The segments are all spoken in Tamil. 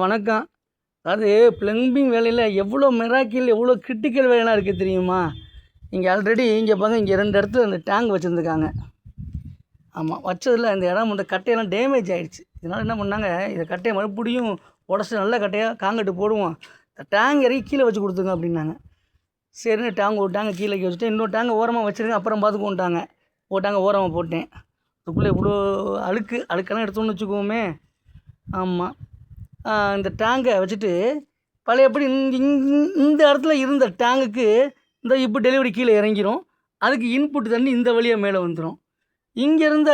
வணக்கம். அதாவது பிளம்பிங் வேலையில் எவ்வளோ மிராக்கிள், எவ்வளோ கிரிட்டிக்கல் வேலைலாம் இருக்குது தெரியுமா? இங்கே ஆல்ரெடி இங்கே பாருங்க, இங்கே 2 இடத்துல இந்த டேங்க் வச்சுருந்துருக்காங்க. ஆமாம், வச்சதில் இந்த இடம் இந்த கட்டையெல்லாம் டேமேஜ் ஆகிடுச்சு. இதனால் என்ன பண்ணாங்க, இதை கட்டையை மறுபடியும் உடச்சி நல்ல கட்டையாக காங்கிரீட்டு போடுவோம், டேங்க் இறக்கி கீழே வச்சு கொடுத்துங்க அப்படின்னாங்க. சரின்னு ஒரு டேங்கை கீழே வச்சுட்டு இன்னொரு டேங்கை ஓரமாக வச்சுருங்க, அப்புறம் பார்த்துக்கோன்ட்டாங்க. ஒரு டேங்கை ஓரமாக போட்டேன். அதுக்குள்ளே இவ்வளோ அழுக்கெல்லாம் எடுத்தோன்னு வச்சுக்குவோமே. ஆமாம், இந்த டேங்கை வச்சுட்டு பழையபடி இந்த இடத்துல இருந்த டேங்குக்கு இப்போ டெலிவரி கீழே இறங்கிடும். அதுக்கு இன்புட் தண்ணி இந்த வழியாக மேலே வந்துடும். இங்கே இருந்த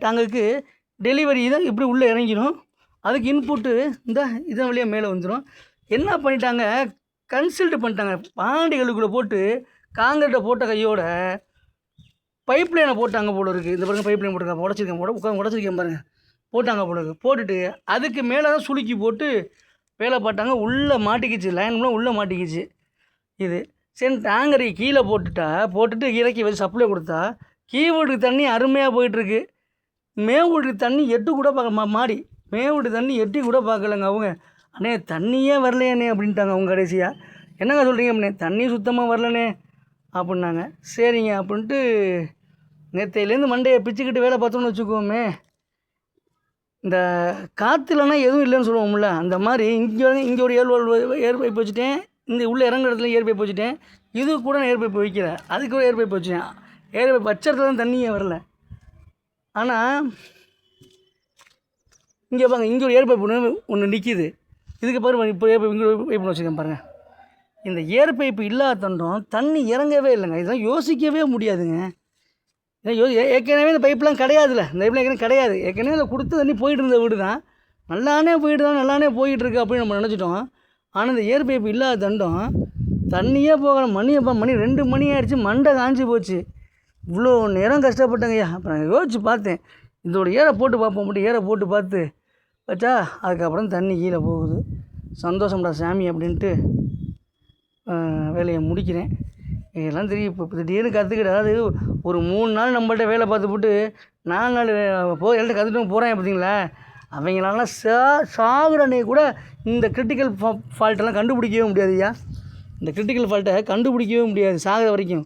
டேங்குக்கு டெலிவரி தான் இப்படி உள்ளே இறங்கிடும். அதுக்கு இன்புட்டு இதன் வழியாக மேலே வந்துடும். என்ன பண்ணிட்டாங்க, கன்சல்ட் பண்ணிட்டாங்க. பாண்டிகளுக்குள்ளே போட்டு காங்கிரீட்டை போட்ட கையோட பைப் லைனை போட்டாங்க போல இருக்குது. இந்த பாருங்க, பைப் லைன் போட்டுருக்காங்க, உடச்சிருக்கேன் பாருங்கள், போட்டாங்க போல இருக்குது. போட்டுட்டு அதுக்கு மேலே தான் சுளுக்கி போட்டு வேலை பார்த்தாங்க. உள்ளே மாட்டிக்கிச்சு, லைன்லாம் உள்ளே மாட்டிக்கிச்சு. இது சரி, டேங்கரை கீழே போட்டுட்டு இறக்கி வச்சு சப்ளை கொடுத்தா கீழ்வீட்டுக்கு தண்ணி அருமையாக போயிட்டுருக்கு. மேவீட்டுக்கு தண்ணி எட்டு கூட பார்க்க மாடி மேவீட்டு தண்ணி எட்டி கூட பார்க்கலங்க. அவங்க அண்ணே தண்ணியே வரலையாண்ணே அப்படின்ட்டாங்க. அவங்க கடைசியாக என்னங்க சொல்கிறீங்க அப்படின்னே, தண்ணி சுத்தமாக வரலண்ணே அப்படின்னாங்க. சரிங்க அப்படின்ட்டு நேற்றையிலேருந்து மண்டையை பிச்சுக்கிட்டு வேலை பார்த்தோம்னு வச்சுக்கோமே. இந்த காற்றுலனா எதுவும் இல்லைன்னு சொல்லுவோம்ல, அந்த மாதிரி இங்கே ஒரு ஏர் பைப் வச்சுட்டேன். இந்த உள்ளே இறங்குற இடத்துல ஏர் பைப் வச்சுட்டேன். இது கூட நான் ஏர் பைப் வைக்கல, அதுக்கு ஒரு ஏர் பைப் வச்சுட்டேன். ஏர் பைப் வச்ச இடத்துல தான் தண்ணியே வரல. ஆனால் இங்கே பாருங்க, இங்கே ஒரு ஏர் பைப் ஒன்று நிற்கிது. இதுக்கு பாருங்க, இப்போ ஏர் பைப் இங்கே பைப் ஒன்று வச்சுருக்கேன் பாருங்கள். இந்த ஏர் பைப்பு இல்லாத தண்டம் தண்ணி இறங்கவே இல்லைங்க. இதெல்லாம் யோசிக்கவே முடியாதுங்க. ஏற்கனவே இந்த பைப்லாம் கிடையாதுல்ல, இந்த பைப்லாம் ஏற்கனவே கிடையாது. ஏற்கனவே அதை கொடுத்து தண்ணி போயிட்டு இருந்த வீடு தான், நல்லானே போயிட்டுருக்கு அப்படின்னு நம்ம நினச்சிட்டோம். ஆனால் இந்த ஏர் பைப்பு இல்லாத தண்டம் தண்ணியே போகலாம். மணி 2 மணி ஆகிடுச்சு, மண்டை காஞ்சி போச்சு. இவ்வளோ நேரம் கஷ்டப்பட்டேங்கய்யா. அப்புறம் நான் யோசிச்சு பார்த்தேன், இதோட ஏரை போட்டு பார்ப்போம் மட்டும் ஏரை போட்டு பார்த்து வச்சா அதுக்கப்புறம் தண்ணி கீழே போகுது. சந்தோஷம்டா சாமி அப்படின்ட்டு வேலையை முடிக்கிறேன். இதெல்லாம் தெரியும். இப்போ திடீர்னு கற்றுக்கிட்டு, அதாவது ஒரு 3 நாள் நம்மள்ட்ட வேலை பார்த்து போட்டு 4 நாள் எல்லாம் கற்றுட்டு போகிறேன் பார்த்தீங்களா. அவங்களாலாம் சாகுறனே கூட இந்த கிரிட்டிக்கல் ஃபால்ட்டெல்லாம் கண்டுபிடிக்கவே முடியாது ஐயா. இந்த கிரிட்டிக்கல் ஃபால்ட்டை கண்டுபிடிக்கவே முடியாது சாகிற வரைக்கும்.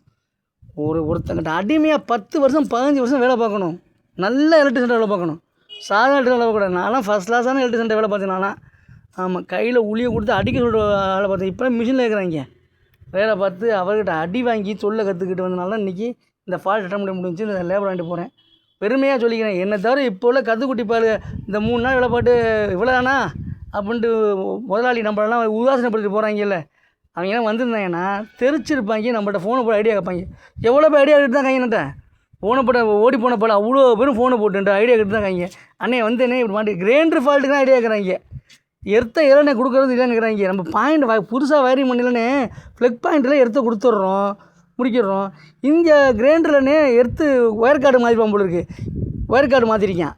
ஒருத்தங்கிட்ட அடிமையாக 10 வருஷம் 15 வருஷம் வேலை பார்க்கணும். நல்ல எலக்ட்ரிஷன் வேலை பார்க்கணும், சாதாரண எலக்ட்ரிஷன் வேலை பார்க்கக்கூடாது. நான்லாம் ஃபஸ்ட் கிளாஸான எலக்ட்ரிஷன் வேலை பார்த்தேன். நான்லாம் ஆமாம், கையில் உளியை கொடுத்து அடிக்க சொல்கிற வேலை பார்த்தேன். இப்போ மிஷினில் இருக்கிறாங்க வேலை பார்த்து அவர்கிட்ட அடி வாங்கி சொல்ல கற்றுக்கிட்டு வந்தனால இன்றைக்கி இந்த ஃபால்ட் அட்டன் பண்ண முடிஞ்சு இந்த லேபர் வாங்கிட்டு போகிறேன். பெருமையாக சொல்லிக்கிறேன். என்னை தவிர இப்போ உள்ள கற்றுக்குட்டி பாரு இந்த 3 நாள் வேலை பாட்டு இவ்வளோதானா அப்படின்ட்டு முதலாளி நம்மளெல்லாம் உதாசனப்படுத்திட்டு போகிறாங்கல்ல, அவங்கெல்லாம் வந்திருந்தாங்கன்னா தெரிச்சிருப்பாங்க. நம்மள்ட்ட ஃபோனை போட ஐடியா கேட்பாங்க. எவ்வளோ பேர் ஐடியா கேட்டு தான் கைங்கன்ட்ட ஃபோனை போட்ட ஓடி போன போல் அவ்வளோ பேரும் ஃபோனை போட்டுன்ட்டு ஐடியா கேட்டு தான் கைங்க. அண்ணே வந்தேனே இப்படி மாட்டி கிரைண்டர் ஃபால்ட்டுக்கு தான் ஐடியா இருக்கிறாங்க. இலனை கொடுக்குறது இல்லைன்னுக்கிறாங்க. நம்ம பாயிண்ட் புதுசாக வயரிங் பண்ணலன்னே ஃப்ளக் பாயிண்ட்டில் கொடுத்துட்றோம், முடிக்கிறோம். இங்கே கிரைண்டர்லனே ஒயர் கார்டு மாற்றிப்பான் போல இருக்குது. ஒயர் கார்டு மாற்றிருக்கேன்.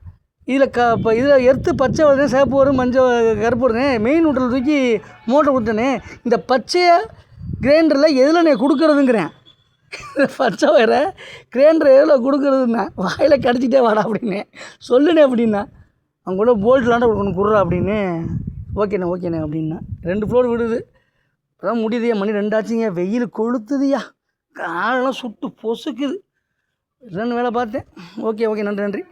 இதில் இப்போ இதில் பச்சை வருதுனே, சிவப்பு வரும், மஞ்சள் கருப்பு வருதுனே, மெயின் ஊட்டில் தூக்கி மோட்டர் கொடுத்தனே. இந்த பச்சையை கிரைண்டரில் எதில் கொடுக்குறதுங்கிறேன். பச்சை வயரை கிரைண்டர் எதில் கொடுக்குறதுன்னா வாயில் கடிச்சிட்டே வாடா அப்படின்னு சொல்லுனே அப்படின்னா. அவங்க கூட போல்ட்லாண்ட கொடுக்கணும் குர்றா அப்படின்னு. ஓகேண்ணே அப்படின்னா 2 ஃப்ளோர் விடுது. இப்போதான் முடியுதுயா, மணி 2 ஆச்சுங்க. வெயில் கொளுத்துதுயா, காலெல்லாம் சுட்டு பொசுக்குது. 2 வேலை பார்த்தேன். ஓகே நன்றி.